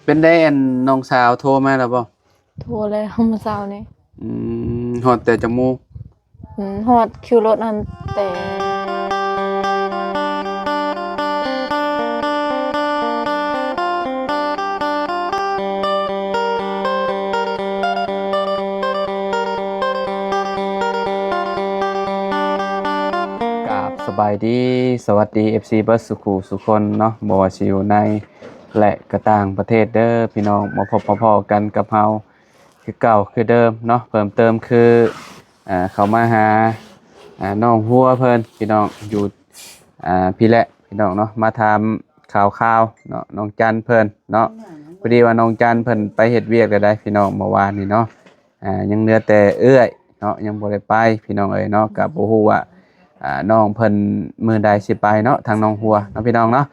เป็นได้อันน้องสาวโทรมาแล้วบ่โทรเลยเมื่อเช้านี้อืฮอดแต่จักโมงฮอดคิวรถนั่นแต่กราบสบายดีสวัสดี FC เบิร์ดสุขุสุคนเนาะบ่ว่าสิอยู่ในและก็ต่างประเทศเด้อพี่น้องมาพบมาพ้อกันกับเฮาคือเก่าคือเดิมเนาะเพิ่มเติมคือเขามาหาน้องหัวเพิ่นพี่น้องอยู่พี่แหละพี่น้องเนาะมาถามข่าวเนาะน้องจันเพิ่นเนาะพอดีว่าน้องจันเพิ่นไปเฮ็ดเวียกได้พี่น้องเมื่อวานนี้เนาะยังเหลือแต่เอื้อยเนาะยังบ่ได้ไปพี่น้องเอ้ยเนาะก็บ่ฮู้ว่าน้องเพิ่นมื้อใดสิไปเนาะทางน้องหัวเนาะพี่น้องเนาะ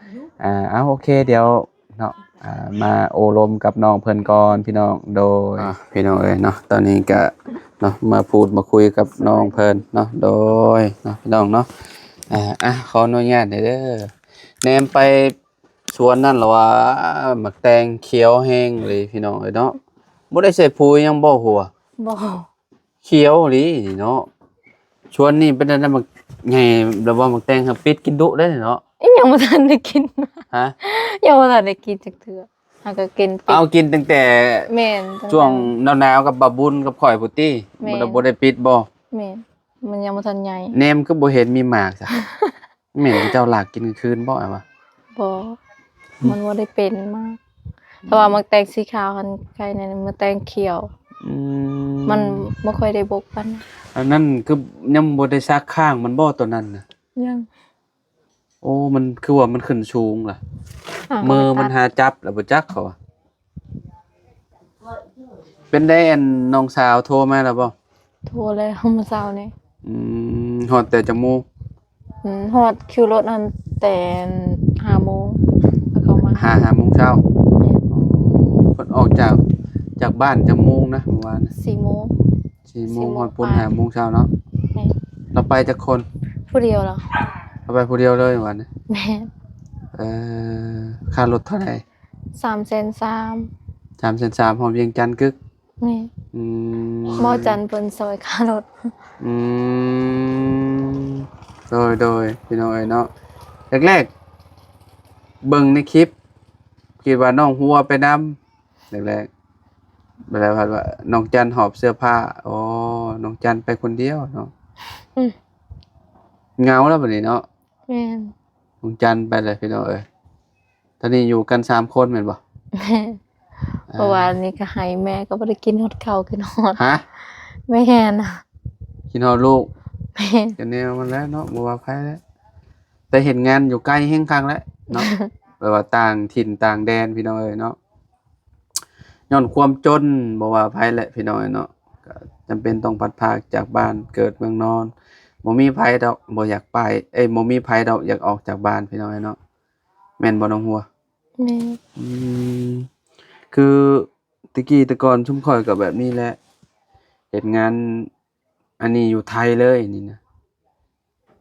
เอาโอเคเดี๋ยวเนาะมาโอลมกับน้องเพิ่นก่อนพี่น้องโดยพี่น้องเอ้ยเนาะตอนนี้ก็เนาะมาพูดมาคุยกับน้องเพิ่นเนาะโดยเนาะพี่น้องเนาะขออนุญาตเด้อแนมไปสวนนั่นเหรอวะหมักแตงเขียวแห้งเลยพี่น้องเอ้ยเนาะบ่ได้ใส่ปุ๋ยยังบ่หัวบ่เขียวอีหลีเนาะชวนนี่เป็นอันนั้นบักใหญ่แล้วว่าหมักแตงครับปิดกินดุได้เนาะยังบ่ทันได้กินฮะยังบ่ทันได้กินจักเทื่อหาก็กินปิดเอากินตั้งแต่แม่นช่วงหนาวๆกับบาบุญกับข่อยพุตติบ่ได้ปิดบ่แม่นมันยังบ่ทันใหญ่แนมคือบ่เห็นมีหมากจ้ะแม่นเจ้าหลากกินกลางคืนบ่อะวะบ่มันบ่ได้เป็นมากแต่ว่ามักแตงสีขาวหันไข่นั่นมันแตงเขียวมันบ่ค่อยได้บกปานอันนั้นคือยังบ่ได้ซักข้างมันบ่ตัวนั้นน่ะยังโอ้มันคือว่ามันขึ้นสูงล่ะมือมันหาจับแล้วบ่จักเขาอะเป็นได้อันน้องสาวโทรมาแล้วบ่โทรเลยเมื่อเช้านี้ฮอดแต่จักโมงฮอดคิวรถนั่นแต่5 โมงแล้วเขามา5โมงเช้าเพิ่นออกจากบ้านจักโมงนะเมื่อวาน4 โมง4 โมงฮอดพุ่น5 โมงเช้าเนาะเราไปจักคนผู้เดียวเหรอเราไปผู้เดียวเลยเมื่อวานนี้แม่ค่ารถเท่าไหร่3,300,000 3,300ฮอดเวียงจันทน์กึกแม่หมอจันเพิ่นซอยค่ารถอืมโดยพี่น้องเอ้ยเนาะแรกๆเบิ่งในคลิปคิดว่าน้องหัวไปนำแรกๆแบบว่าน้องจันหอบเสื้อผ้าอ๋อน้องจันไปคนเดียวเนาะเหงาแล้วบัดนี้เนาะแม่นน้องจันไปเลยพี่น้องเอ้ยตอนนี้อยู่กัน3คนแม่นบ่แม่เพราะว่านี่ก็ให้แม่ก็บ่ได้กินฮอดข้าวกินฮอดฮะแม่น่ะกินฮอดลูกแม่ก็แนวมันแล้วเนาะบ่ว่าไผแล้วแต่เห็นงานอยู่ไกลแฮงคักแล้วเนาะ แบบว่าต่างถิ่นต่างแดนพี่น้องเอ้ยเนาะย้อนความจนบ่ว่าไผแหละพี่น้องเอ้ยเนาะก็จำเป็นต้องพัดพรากจากบ้านเกิดเมืองนอนบ่มีไผดอกบ่อยากไปบ่มีไผดอกอยากออกจากบ้านพี่น้องเอ้ยเนาะแม่นบ่น้องหัวแม่คือตะกี้แต่ก่อนชุมข่อยก็แบบนี้แหละเฮ็ดงานอันนี้อยู่ไทยเลยนี่นะ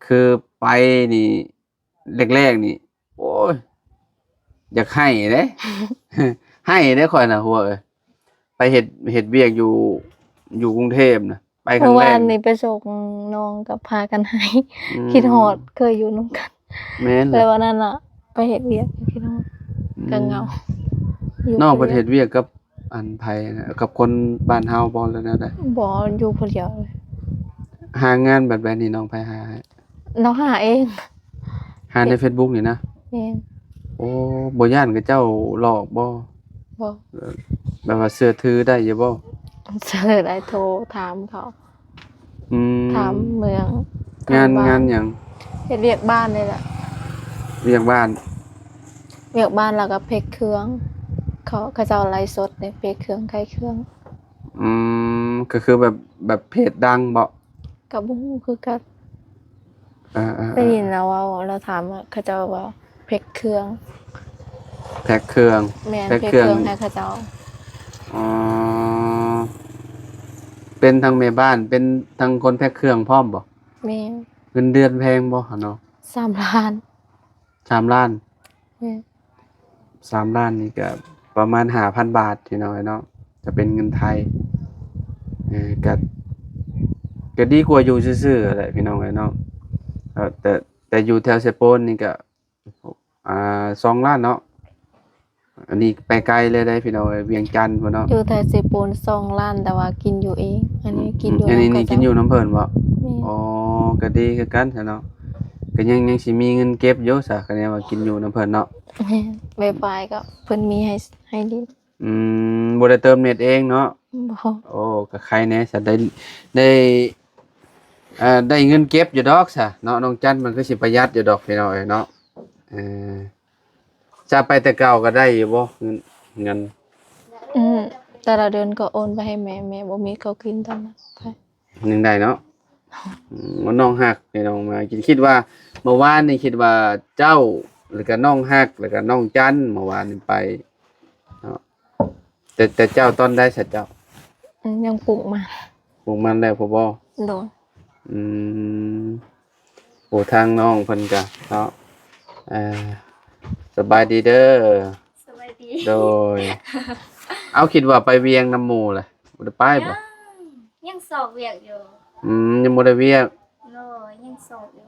คือไปนี่แรกๆนี่โอ้ยอยากให้เด้ ให้เด้ข่อยน่ะหัวเอ้ยไปเฮ็ดเวียกอยู่กรุงเทพน่ะไปครั้งแรกเมื่อวานนี้ไปส่งน้องก็พากันให้คิดฮอดเคยอยู่นำกันแม่นแต่วันนั้นน่ะไปเฮ็ดเวียกคิดฮอดก็เหงาน้องไปเฮ็ดเวียกกับอันไผนะกับคนบ้านเฮาบ่แล้วแนวใดบ่อยู่ผู้เดียวเลยหางานแบบนี้น้องไปหาให้น้องหาเองหาใน Facebook นี่นะแม่นโอ้บ่ย้านกับเจ้าหลอกบ่บ่แบบว่าเชื่อถือได้อยู่บ่ เสิร์ชได้โทรถามเขาถามเมืองงานหยังเฮ็ดเวียกบ้านนี่แหละเวียกบ้านแล้วก็เพกเครื่องเขาเจ้าไลฟ์สดในเพกเครื่องขายเครื่องก็คือแบบเพจดังบ่ก็บ่ฮู้คือกันได้ยินแล้วว่าเราถามว่าเขาเจ้าว่าเพกเครื่องแพ็คเครื่องแม่นเพกเครื่องให้เขาเจ้าอ๋อเป็นทั้งแม่บ้านเป็นทั้งคนแพ็คเครื่องพร้อมบ่แม่เงินเดือนแพงบ่เนาะ3 ล้าน3ล้านแม่3ล้านนี่ก็ ประมาณ5,000 บาทพี่น้องเนาะจะเป็นเงินไทยก็ดีกว่าอยู่ซื่อๆแหละพี่น้องเนาะแต่อยู่แถวเซโปนนี่ก็2 ล้านเนาะอันนี้ไปไกลเลยได้พี่น้องเวียงจันทน์พุ่นเนาะอยู่แต่สิปูน2 ล้านแต่ว่ากินอยู่เองอันนี้กินอยู่ อันนี้นี่กินอยู่น้ำเพิ่นบ่ แม่ อ๋อก็ดีคือกันซะเนาะก็ยังสิมีเงินเก็บอยู่ซะคะแนนว่ากินอยู่น้ำเพิ่นเนาะ แม่ไวๆก็เพิ่นมีให้ดิ บ่ได้เติมเน็ตเองเนาะ บ่ โอ้ก็ใครแหน่ซะได้ได้เงินเก็บอยู่ดอกซะเนาะน้องจันมันก็สิประหยัดอยู่ดอกพี่น้องเอ้ยเนาะเออจะไปแต่เก่าก็ได้อยู่บ่เงิน อืมแต่ละเดือนก็โอนไปให้แม่แม่บ่มีข้าวกินตอนนั้นไป ยังได้เนาะว่าน้องฮักพี่น้องมาคิดว่าเมื่อวานนี่คิดว่าเจ้าแล้วก็น้องฮักแล้วก็น้องจันเมื่อวานนี่ไปเนาะแต่เจ้าตอนได้ซะเจ้า ยังปลูกมา ปลูกมันแล้วพ่อบ่ โดน อืมโอ้ทางน้องเพิ่นก็เนาะสบายดีเด้อ สวัสดี โดย เอาคิดว่าไปเวียงน้ำหมู่แหละบ่ได้ไปบ่ ยังสอบเวียกอยู่ ยังบ่ได้เวียง โลยังสอบอยู่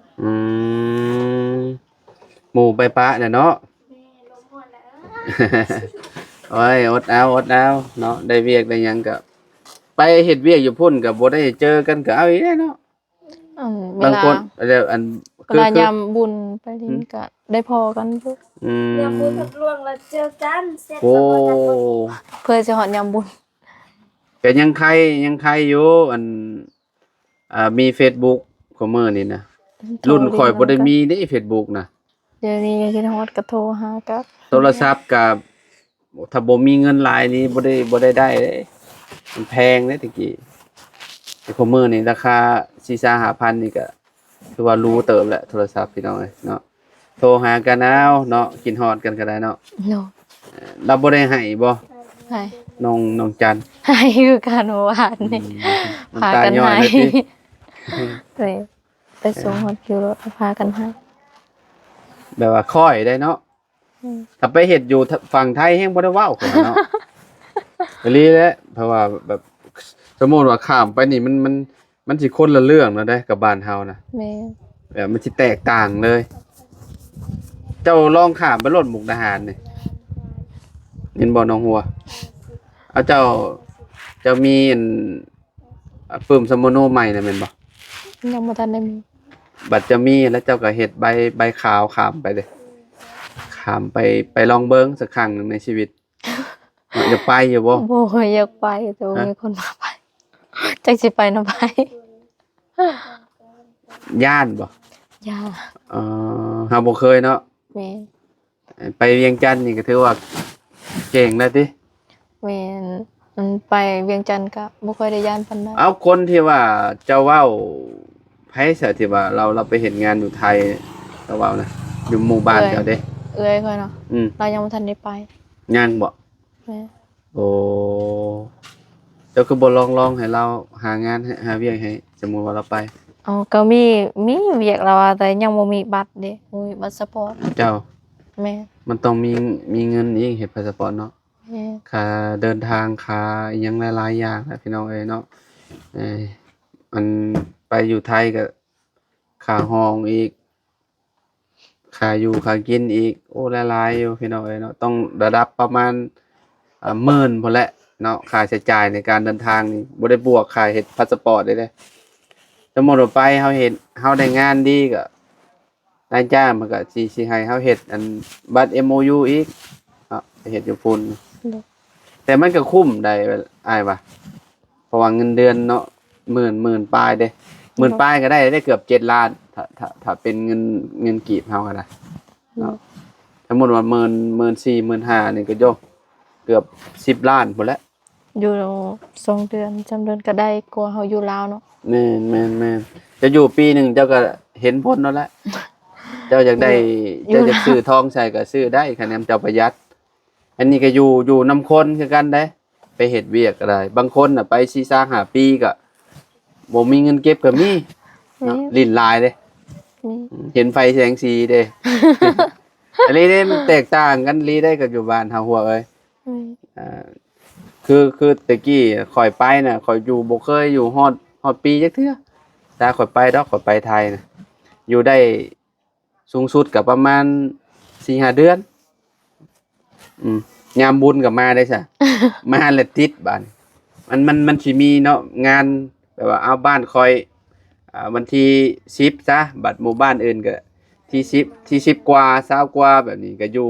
หมู่ไปปะน่ะเนาะ แม่ลงหมดแล้ว โอ้ยอดเอาเนาะได้เวียกได้หยังก็ไปเฮ็ดเวียกอยู่พุ่นก็บ่ได้เจอกันก็เอาอีกแล้วเนาะ เว บาง ลา คนแล้วอัน เวลายามบุญไปดินก็ได้พอกันอยู่ อืม เรื่องพูดกับล่วงแล้วเจอกันเสร็จ โอ้ แล้วก็กัน เพื่อจะฮอดยามบุญ ก็ยังใครอยู่อันมี Facebook ของมื้อนี้นะรุ่นข่อยบ่ได้มีเด้ Facebook นะ เดี๋ยวนี้ยังคิดฮอดก็โทรหากับ โทรศัพท์ก็ถ้าบ่มีเงินหลายนี่บ่ได้เด้มันแพงเด้ตะกี้แต่ของมื้อนี้ราคา 4-5,000 นี่ก็ถือว่ารู้เติบแหละโทรศัพท์พี่น้องเอ้ยเนาะโทรหากันเอาเนาะกินฮอดกันก็ได้เนาะ โน เราบ่ได้ให้บ่ ให้ น้องจัน ให้คือการเมื่อวานนี่พากัน ำตย่อ ให้ เลยติ ไปส่งฮอดคิวรถพากันให้ แบบว่าค่อยได้เนาะ อืม ถ้าไปเฮ็ดอยู่ฝั่งไทยแฮงบ่ได้เว้ากันเนาะ อีหลีแหละเพราะว่าแบบสมมุติว่าข้ามไปนี่มันสิคนละเรื่องแล้วเด้กับบ้านเฮานะ แม่ แบบมันสิแตกต่างเลย เจ้าลองข้ามไปรถมุกดาหารนี่เห็นบ่น้องหัวเอาเจ้ามีอันปื้มสมโนใหม่น่ะแม่นบ่ ยังบ่ทันได้มี บัดจะมีแล้วเจ้าก็เฮ็ดใบขาวข้ามไปเลยข้ามไปลองเบิ่งสักครั้งหนึงในชีวิต อยากไปอยู่บ่ บ่อยากไปแต่ว่ามีคนพาไปจักสิไปนำไป ย่านบ่ อย่า เฮาบ่เคยเนาะ แม่ ไปเวียงจันทน์นี่ก็ถือว่าเก่งแล้วติ แม่นมันไปเวียงจันทน์ก็บ่ค่อยได้ย่านปานใด เอาคนที่ว่าเจ้าเว้าไผซะที่ว่าเราไปเฮ็ดงานอยู่ไทยเราเว้านะอยู่หมู่บ้านเจ้าเด้ เอื้อยค่อยเนาะ อืม เรายังบ่ทันได้ไป ยังบ่ แม่ โอ้เจ้าคือบ่ลองให้เราหางานหาเวียกให้สมมุติว่าเราไป อ๋อก็มีเวียกแล้วอะแต่ยังบ่มีบัตรเด้บ่มีบัตรสปอร์ต เจ้า แม่ มันต้องมีเงินอีกเฮ็ดพาสปอร์ตเนาะ แม่ ค่าเดินทางค่าอิหยังหลายๆอย่างแหละพี่น้องเอ้ยเนาะมันไปอยู่ไทยก็ค่าห้องอีกค่าอยู่ค่ากินอีกโอ้หลายๆอยู่พี่น้องเอ้ยเนาะต้องระดับประมาณหมื่นพุ่นแหละเนาะค่าใช้จ่ายในการเดินทางนี่บ่ได้บวกค่าเฮ็ดพาสปอร์ตได้เด้สมมุติว่าไปเฮาได้งานดีก็นายจ้างมันก็สิให้เฮาเฮ็ดอันบัตร MOU อีกเนาะไปเฮ็ดอยู่พุ่น แต่มันก็คุ้มได้อ้ายว่าเพราะว่าเงินเดือนเนาะหมื่นปลายเด้หมื่นปลายก็ได้เกือบ7 ล้านถ้าเป็นเงินกีบเฮาก็ได้เนาะสมมุติว่า14,000 15,000นี่ก็โยเกือบ10 ล้านพุ่นแหละ อยู่2 เดือนจำเดือนก็ได้กว่าเฮาอยู่ลาวเนาะ แม่นจะอยู่ปีหนึงเจ้าก็เห็นผลแล้วแหละเจ้าอยากได้เจ้าอยากซื้อทองใส่ก็ซื้อได้คะแนนเจ้าประหยัด อันนี้ก็อยู่นำคนคือกันได้ไปเฮ็ดเวียกก็ได้บางคนน่ะไป4-5 ปีก็บ่มีเงินเก็บก็มีเนาะลิ้นลายเด้ นี่ เห็นไฟแสงสีเด้ อันนี้เด้มันแตกต่างกันลีได้กับอยู่บ้านเฮาหัวเอ้ย คือตะกี้ข่อยไปน่ะข่อยอยู่บ่เคยอยู่ฮอดปีจักเทื่อแต่ข่อยไปดอกข่อยไปไทยน่ะอยู่ได้สูงสุดก็ประมาณ 4-5 เดือนอืมยามบุญก็มาได้ซะ มาแล้วติดบัดมันสิมีเนาะงานแบบว่าเอาบ้านข่อยวันที่10ซะบัดหมู่บ้านอื่นก็ที่10กว่า20กว่าแบบนี้ก็อยู่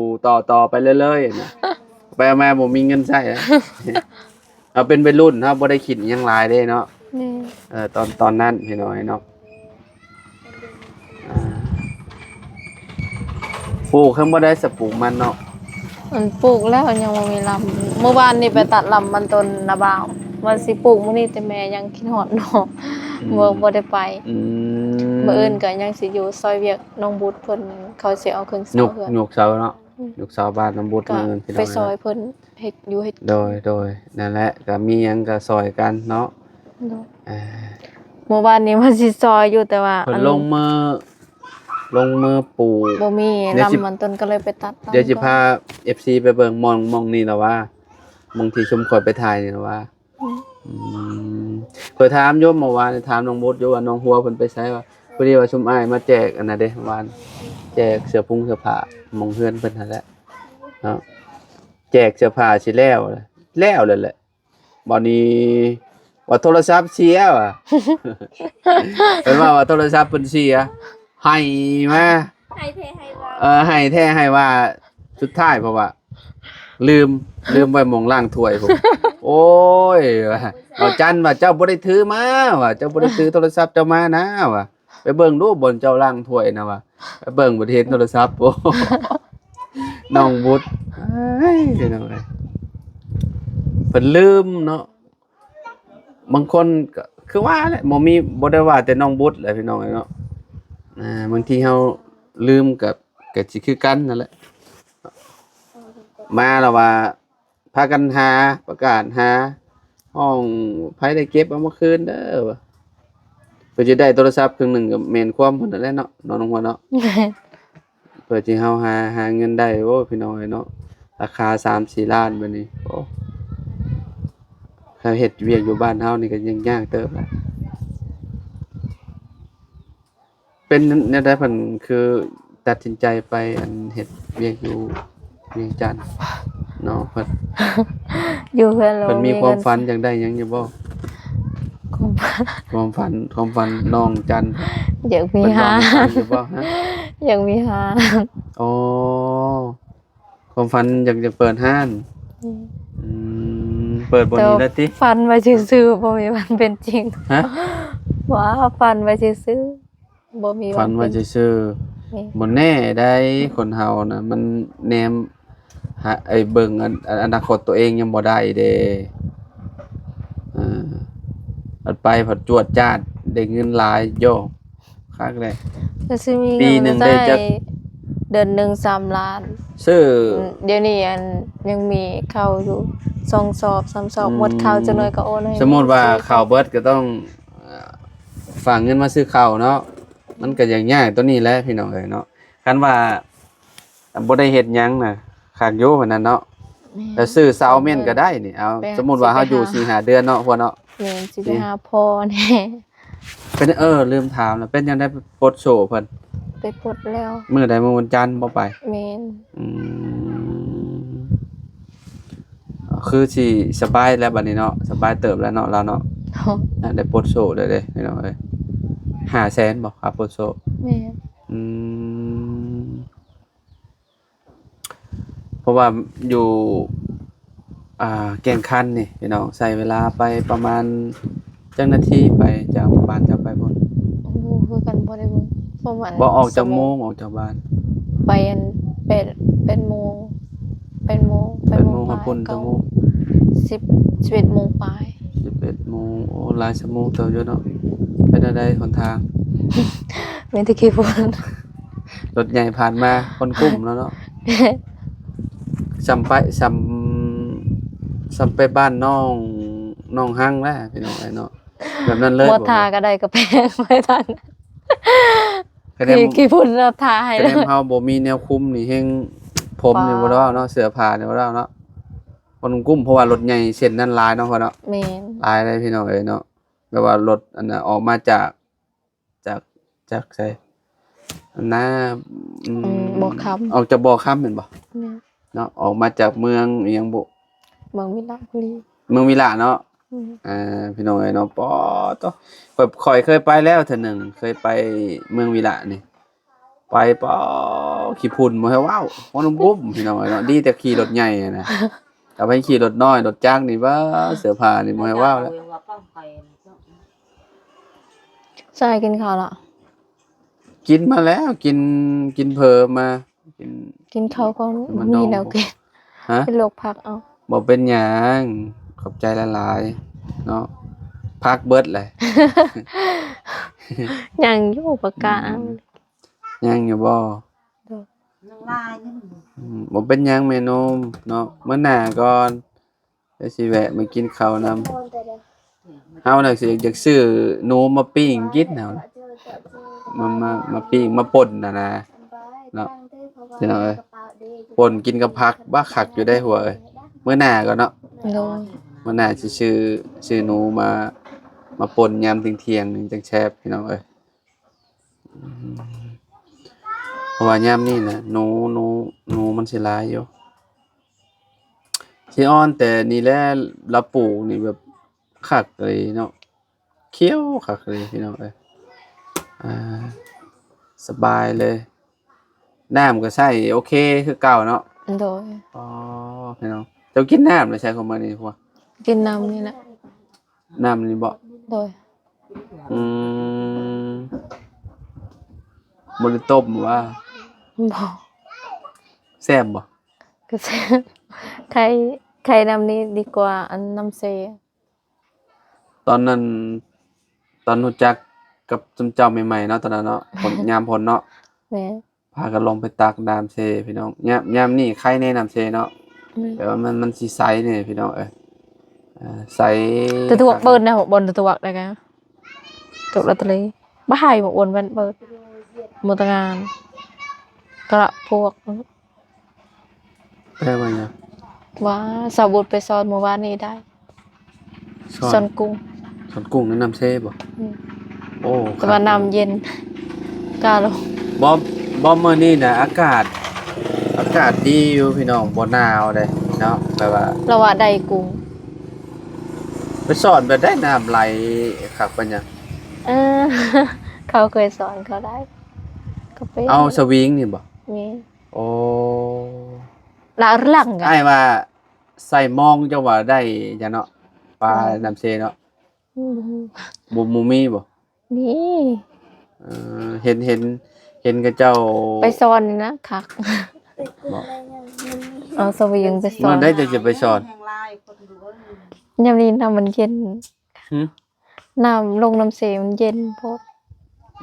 ต่อไปเรื่อยๆนะไปมาบ่มีเงินใช้แล้ว เอาเป็นวัยรุ่นเนาะบ่ได้คิดอิหยังหลายเด้เนาะ นี่ ตอนนั้นพี่น้อยเนาะปลูกข้างบ่ได้สปลูกมันเนาะ มันปลูกแล้วยังบ่มีลำเมื่อวานนี่ไปตัดลำมันต้นนาบ่าวว่าสิปลูกมื้อนี้แต่แม่ยังคิดฮอดน้องบ่ได้ไป อืม มื้ออื่นก็ยังสิอยู่ซอยเวียกน้องบุตรเพิ่นเขาสิเอาเครื่องเสาเฮือน ยกเสาเนาะยกเสาบ้านน้ำบุตร ก็ เงินพี่น้ ไป อย ซอยเพิ่นเฮ็ดอยู่เฮ็ด โดยนั่นแหละก็มีหยังก็ซอยกันเนาะ เออ เมื่อวานนี้ว่าสิซอยอยู่แต่ว่า เพิ่นลงมือปลูก บ่มี เดี๋ยวสิ ลำมันต้นก็เลยไปตัดลำ เดี๋ยวสิ ก่อน พา FC ไปเบิ่งมองนี่แล้วว่ามองที่ชุมข่อยไปถ่ายนี่แล้วว่าอืมข่อยถามโยมเมื่อวานถามน้องบุตรอยู่ว่าน้องหัวเพิ่นไปไสว่าพอดีว่าชุมอ้ายมาแจกอันน่ะเด้เมื่อวานแจกเสื้อผ้ามองเฮือนเพิ่นนั่นแหละเนาะแจกเสื้อผ้าสิแล้วเลยแหละบัดนี้ว่าโทรศัพท์เสียว่ะ เพิ่นว่าโทรศัพท์เพิ่นเสียให้มา ให้เทให้ว่า ให้แท้ให้ว่าสุดท้ายเพราะว่า ลืมไว้หมองล่างถ้วยผม โอ้ยว่าเอาจันว่าเจ้าบ่ได้ถือมาว่าเจ้าบ่ได้ถือโทรศัพท์เจ้ามานะว่าไปเบิ่งดูบนเจ้าล่างถ้วยนะว่าไปเบิ่งบ่เห็นโทรศัพท์โอ้ น้องบุตรเอ้ยเดี๋ยวหน่อยเพิ่นลืมเนาะบางคนก็คือว่าแหละบ่ได้ว่าแต่น้องบุตรแหละพี่น้องเนาะบางทีเฮาลืมกับสิคือกันนั่นแหละมาแล้วว่าพากันหาประกาศหาห้องไผได้เก็บเอามาคืนเด้อว่าเพื่อจะได้โทรศัพท์เครื่องหนึงก็แม่นความเพิ่นนั่นแหละเนาะน้องหัวเนาะเพื่อที่เฮาหาเงินได้โอ้พี่น้องเนาะราคา 3-4 ล้านบัดนี้โอ้ถ้าเฮ็ดเวียกอยู่บ้านเฮานี่ก็ยังยากเติบแหละเป็นแนวใดเพิ่นคือตัดสินใจไปอันเฮ็ดเวียกอยู่เวียงจันทน์เนาะเพิ่น อยู่เพื่อนเรา เพิ่นมีความฝันอยากได้หยังอยู่บ่ ความฝัน ความฝันน้องจันทน์ อยากมี เพิ่น หา ว่าให้ฟังอยู่บ่ฮะ อยากมีหา อ๋อความฝันอยากจะเปิดห้านเปิดบ่นี้แล้วติ ฝันไว้ซื่อๆบ่มีวันเป็นจริง ฮะ ว่าฝันไว้ซื่อๆบ่มีวั ฝัน น ว่า เป็น ซื่อ นี่ ๆบ่แน่ได้คนเฮาน่ะมันแนมไอ้เบิ่งอนาคตตัวเองยังบ่ได้เด้อันไปผัดจวดจ้าดได้เงินหลายโยคักเลย ก็สิมี ปีหนึ่งได้จัก เดือนหนึง3 ล้าน ซื้อ เดี๋ยวนี้อันยังมีเข้าอยู่2 สอบ3 สอบหมดเข้าจังหน่อยก็โอนให้ สมมุติว่าข้าวเบิดก็ต้องฝากเงินมาซื้อข้าวเนาะมันก็อย่างง่ายตัวนี้แหละพี่น้องเอ้ยเนาะคันว่าบ่ได้เฮ็ดหยังน่ะขากอยู่หั่นน่ะเนาะแต่ซื้อเซาเม่นก็ได้นี่เอาสมมุติว่าเฮาอยู่ 4-5 เดือนเนาะพวกเนาะ แม่นสิไปหาพ่อแน่ เป็นลืมถามแล้วเป็นจังได๋ปลดโซ่เพิ่น ไปปลดแล้ว มื้อใดมื้อวันจันทร์บ่ไป แม่น อืมคือสิสบายแล้วบัดนี้เนาะสบายเติบแล้วเนาะเราเนาะได้ปลดโซ่ได้เด้พี่น้องเอ้ย500,000บ่ครับปลดโซ่ แม่น อืมเพราะว่าอยู่แก่งคันนี่พี่น้องใช้เวลาไปประมาณจักนาทีไปจากบ้านจะไปบ่ บ่คือกันบ่ได้เบิ่งประมาณ บ่ออกจากโมงออกจากบ้าน ไปอันเป็นโมง8:00นพุ่นจักโมง 11 โมงปลาย 11:00 นโอ้หลายชั่วโมงเติบอยู่เนาะเป็นจังได๋หนทาง มีแต่ขี้ฝุ่น รถใหญ่ผ่านมาคนกลุ่มแล้วเนาะซ้ำไปบ้านน้องหังแล้วพี่น้องไอ้เนาะแบบนั้นเลย บ่ทาก็ได้ก็แพงไว้ทัน คะแนน ขี้ฝุ่นเราทาให้ คะ เล แนน ย เฮาบ่มีแนวคุมนี่แฮงผมนี่บ่ได้เนาะเสื้อผ้านี่บ่ได้เนาะบ่ คนกุ้มเพราะว่ารถใหญ่เส้นนั้นหลายเนาะพ่อเนาะ แม่น หลายเลยพี่น้องเอ้ยเนาะแบบว่ารถอันน่ะออกมาจากไสอันน่ะอืม บ่คำ ออกจากบ่อค่ำแม่นบ่ แม่น เนาะออกมาจากเมืองอิหยังบ่ เมืองวิลาบุรี เมืองวิลาเนาะ อืม พี่น้องเอ้ยเนาะปอตแบบข่อยเคยไปแล้วเทื่อหนึงเคยไปเมืองวิลานี่ไปปอขี้พุ่นบ่ให้ว้าวบ่นุ่มบุ้มพี่น้องเอ้ยเนาะดีแต่ขี่รถใหญ่อะนะถ้าไปขี่รถน้อยรถจักรนี่บ้าเสื้อผ้านี่บ่ให้ว้าวแล้ว ใช่กินข้าวละ กินมาแล้วกินเพิ่มมากิน กินข้าวก่อน มันน มี อน แล้วกิน ฮะ เป็นโรคพักเอา บ่เป็นหยังขอบใจหลายๆเนาะพักเบิดเลย ยังอยู่ปากกาเอา ยังอยู่บ่บ่เป็นหยังแม่นมเนาะมื้อหน้าก่อนเดี๋ยวสิแวะมากินข้าวนำ โดนแต่เดียว เฮาน่ะสิอยากซื้อหนูมาปิ้งกินเฮาน่ะ เจอเจอเจอ มาปิ้งมาป่นน่ะนะ เนาะพี่น้องเอ้ย ป่นกินกับผักบ้าคักอยู่ได้หัวเอ้ยมื้อหน้าก่อนเนาะ โดย มื้อหน้าสิซื้อหนูมาป่นยามเที่ยงๆนี่จังแซ่บพี่น้องเอ้ยอืมเพราะว่ายามนี้น่ะหนูมันสิหลายอยู่สิอ่อนแต่นี่แหละเราปลูกนี่แบบคักเลยเนาะเขียวคักเลยพี่น้องเอ้ยอ่าสบายเลยน้ำก็ใช้โอเคคือเก่าเนาะ โดย อ๋อพี่น้องเจ้ากินน้ำเลยใช้ของมันนี่พวก กินน้ำนี่แหละ น้ำนี่บ่ โดย อืมบ่ได้ต้มว่า บ่ แซ่บบ่ ก็ใช่ใครน้ำนี้ดีกว่าอันน้ำเซ ตอนนั้นตอนรู้จักกับจุมเจ้าใหม่ๆเนาะตอนนั้นเนาะผลยามผลเนาะ แม่ พากันลงไปตักน้ำเซพี่น้องยามนี่ใครแนะน้ำเซเนาะ แม่ แต่ว่ามันสิใสนี่พี่น้องเอ้ยใส ตัวตัวเปิดนะบนตัวได้กันตัวละตะลีบ่ให้บ่อ้วนมันเปิดหมดงานกระพวก แปลว่าหยัง ว่าสาวบุตรไปสอนเมื่อวานนี้ได้สอนกุ้ง สอนกุ้งแนะน้ำเซบ่ อืม โอ้ แต่ว่าน้ำเย็นกาลง บ่มื้อนี้น่ะอากาศดีอยู่พี่น้องบ่หนาวเด้เนาะแบบว่า เราว่าได้กุ้ง ไปสอนแบบได้น้ำไหลคักปานหยัง เออ เขาเคยสอนเขาได้ก็ไป เอาสวิงนี่บ่ มี โอ้ ละหลังกั อ้ายว่าใส่มองจังว่าได้จ้ะเนาะปลาน้ำเซเนาะบ่มีบ่ มี เห็นกับเจ้า ไปสอนนี่นะคัก ติดกูอะไรอย่างนี้ เอาสวิงไปสอ มัน นได้จะไปสอน ยามนี้น้ำมันเย็น หึ น้ำลงน้ำเสมันเย็นโพด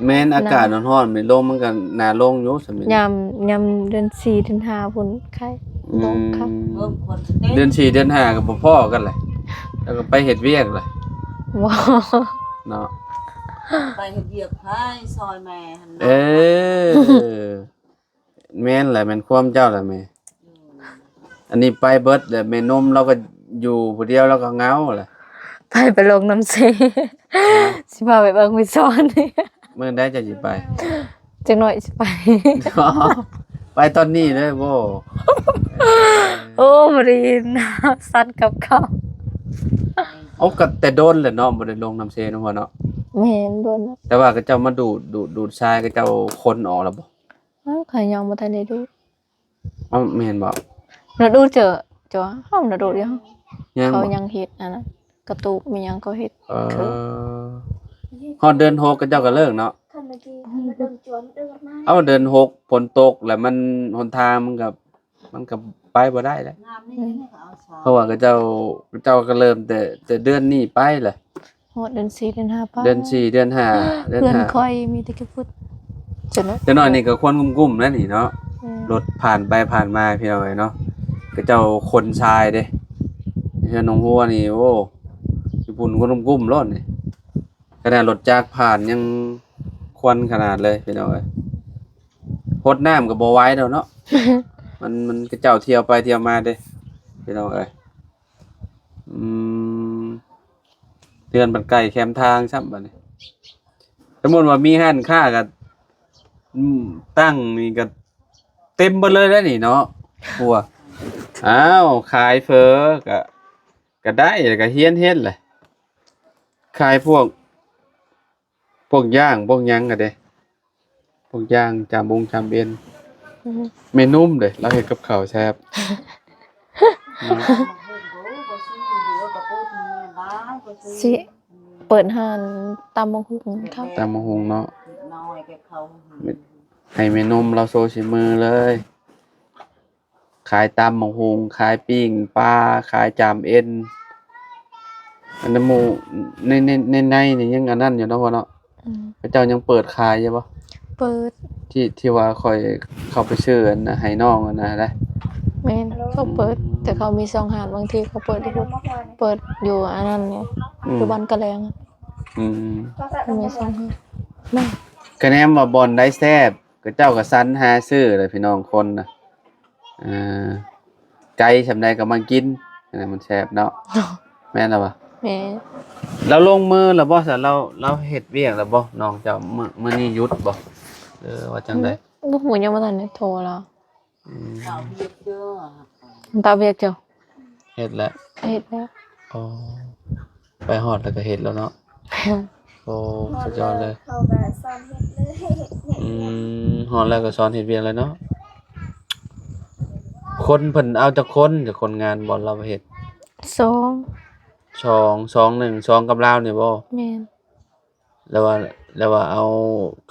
แม่นอากาศร้อนๆมันลมมันก็น่าลงอยู่ซั่นแม่น ยามเดือน4เดือน5พุ่นไข้ลงคัก เดือน4เดือน5ก็บ่พอกันแหละแล้วก็ไปเฮ็ดเวียกเลย ว้า เนาะ ไปเฮ็ดเวียกให้ซอยแม่หั่น เออแม่นแหละแม่นความเจ้าแหละแม่อันนี้ไปเบิดแหละแม่นมเราก็อยู่ผู้เดียวเราก็เหงาแหละ ไปลงน้ำเสสิพาไปเบิ่งไปสอนนี่ มื้อใดจะสิไป จังหน่อยสิไป ไปตอนนี้เลยบ่ โอ้บรินาสั่นกับเขา เอาก็แต่โดนแหละเนาะบ่ได้ลงน้ำเซเนาะพ่อเนาะ แม่นโดนนะ แต่ว่าก็เจ้ามาดูดทรายก็เจ้าคนออกแล้วบ่ อ้าวเขายังบ่ทันได้ดู เอ้าแม่นบ่ เราดูเจอเฮาน่ะดูอยู่ ยัง เขา บ่ ยังเฮ็ดอันนั้นกระตุกมีหยังเขาเฮ็ด ฮอดเดือน6ก็เจ้าก็เลิกเนาะ คันเมื่อกี้มันโดนจวนเดินมา เอาเดือน6ฝนตกแล้วมันหนทางมันก็ไปบ่ได้แล้ว งามนี่ก็เอาซอย เพราะว่าก็เจ้าก็เริ่มแต่เดือนนี้ไปแหละ ฮอดเดือน4เดือน5ป่ะ เดือน4เดือน5เดือน เพื่อน 5 ค่อยมีแต่แค่พูดจนว่า เดี๋ยวหน่อยนี่ก็ควรกุ้มๆแล้วนี่เนาะ อืม รถผ่านไปผ่านมาพี่น้องเอ้ยเนาะก็เจ้าคนชายเด้เฮือนน้องหัวนี่โอ้ญี่ปุ่นคนกุ้มๆร้อนนี่ขนาดรถจักรผ่านยังควันขนาดเลยพี่น้องเอ้ยพดน้ำก็บ่ไหวแล้วเนาะ มันก็เจ้าเที่ยวไปเที่ยวมาเด้พี่น้องเอ้ย อืมเตือนบันไก่แคมทางซ้ำบัดนี้สมมุติว่ามีห้านค้าก็ตั้งนี่ก็เต็มเบิดเลยแล้วนี่เนาะบัวอ้าวขายเฟอก็ได้แล้วก็เฮียนเฮ็ดแหละขายพวกย่างพวกหยังก็ได้พวกย่างจามบงจามเบน อืม เมนุ่มเด้เราเฮ็ดกับข้าวแซ่บ สิเปิดห้านตำบักหุ่งครับ ตามมะฮงเนาะ น้อยแกเขา ให้เมนุ่มเราโซชิมือเลย ขายตามมะฮงขายปิ้งปลาขายจามเอ็นอันนั้นหมู่ในนี่ยังอันนั้นอยู่เนาะพ่อเนาะ อืม พระเจ้ายังเปิดขายอยู่บ่ เปิด ที่ว่าค่อยเข้าไปซื้ออันน่ะให้น้องอันน่ะได้ แม่นเขาเปิด แต่เขามี2หาดบางทีเขาเปิดอยู่ ลงมาก่อน เปิดอยู่อันนั้นไงอยู่บ้านกะแลงอะ อืม ก็ใส่ เขา ลง มี มาก่อน 2หาดแม่น คะแนนว่าบ่อนได้แซ่บก็เจ้าก็สรรหาซื้อเลยพี่น้องคนน่ะไก่สำใดก็มากินอันนั้นมันแซ่บเนาะแม่นแล้วบ่ แม่ เราลงมือแล้วบ่ซะเราเฮ็ดเวียกแล้วบ่น้องเจ้ามื้อนี้หยุดบ่ว่าจังได๋ บ่ฮู้ยังบ่ทันได้โทรแล้ว เขาเบียดเด้อ ตาเวียกเจ้า เฮ็ดแล้ว เฮ็ดแล้ว อ๋อไปฮอดแล้วก็เฮ็ดแล้วเนาะโอ้สุดยอดเลย เขาแบบซ่อนเฮ็ดเลย ฮอดแล้วก็สอนเฮ็ดเวียกแล้วเนาะคนเพิ่นเอาจักคนจากคนงานบ่เราไปเฮ็ด 2 2 กับลาวนี่บ่ แม่น แล้วว่าเอา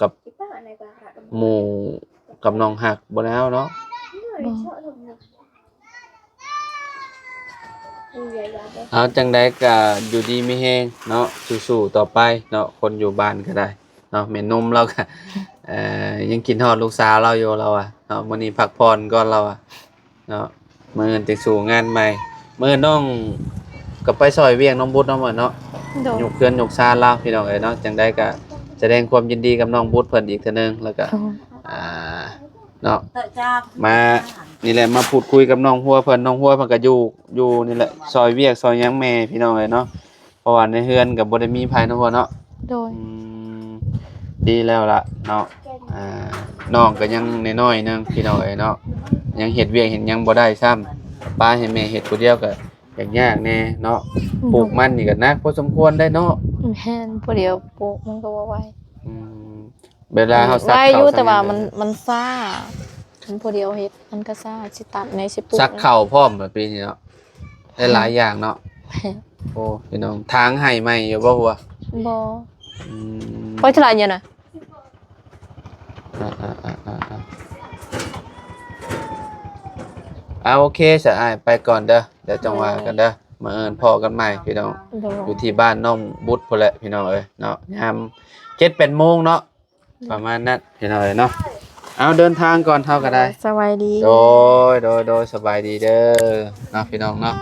กับ อีป้าในกระดาษ หมู่กับน้องฮักบ่แล้วเนาะ ไม่ชอบทำนะใหญ่ๆเลย เอาจังไดก็อยู่ดีมีแฮงเนาะสู้ๆต่อไปเนาะคนอยู่บ้านก็ได้เนาะแม่นมเราก็ยังกินฮอดลูกสาวเราอยู่เราอ่ะเนาะมื้อนี้พักผ่อนก่อนเราอ่ะเนาะมื้ออื่นจะสู่งานใหม่มื้อน้องก็ไปซอยเวียงน้องบุญเนาะมื้อเนาะ โดย ยกเคือนยกซานเราพี่น้องเอ้ยเนาะจังไดก็แสดงความยินดีกับน้องบุญเพิ่นอีกเทื่อนึงแล้วก็เนาะ เตะจ้า มานี่แหละมาพูดคุยกับน้องหัวเพิ่นน้องหัวเพิ่นก็อยู่นี่แหละซอยเวียกซอยหยังแม่พี่น้องเอ้ยเนาะเพราะว่าในเฮือนก็บ่ได้มีไผเนาะพ่อเนาะ โดย ดีแล้วล่ะเนาะน้องก็ยังน้อยๆนึงพี่น้องเอ้ยเนาะยังเฮ็ดเวียกเฮ็ดหยังบ่ได้ซ้ำป้าให้แม่เฮ็ดผู้เดียวก็ยากแน่เนาะปลูกมันนี่ก็หนักพอสมควรได้เนาะ แม่นผู้เดียวปลูกมันก็บ่ไหว อืมเวลาเฮาซัก ไหว ข้าว อยู่แต่ว่า ซักหยัง มันซ่ามันผู้เดียวเฮ็ดมันก็ซ่าสิตัดในสิปลูก ซักข้าวพร้อมแบบนี้เนาะได้หลายอย่างเนาะ แม่น โอ้พี่น้องทางให้ใหม่อยู่บ่หัว บ่ อืม พอฉลาดอยู่น่ะ โอเคสะอ้ายไปก่อนเด้อเดี๋ยวจังว่ากันเด้อมาเอิ้นพ่อกันใหม่พี่น้อง โดย อยู่ที่บ้านน้องบุตรพุ่นแหละพี่น้องเอ้ยเนาะยาม 7-8 โมงเนาะประมาณนั้นพี่น้องเอ้ยเนาะเอาเดินทางก่อนเท่าก็ได้ สวัสดี โดยสบายดีเด้อเนาะพี่น้องเนาะ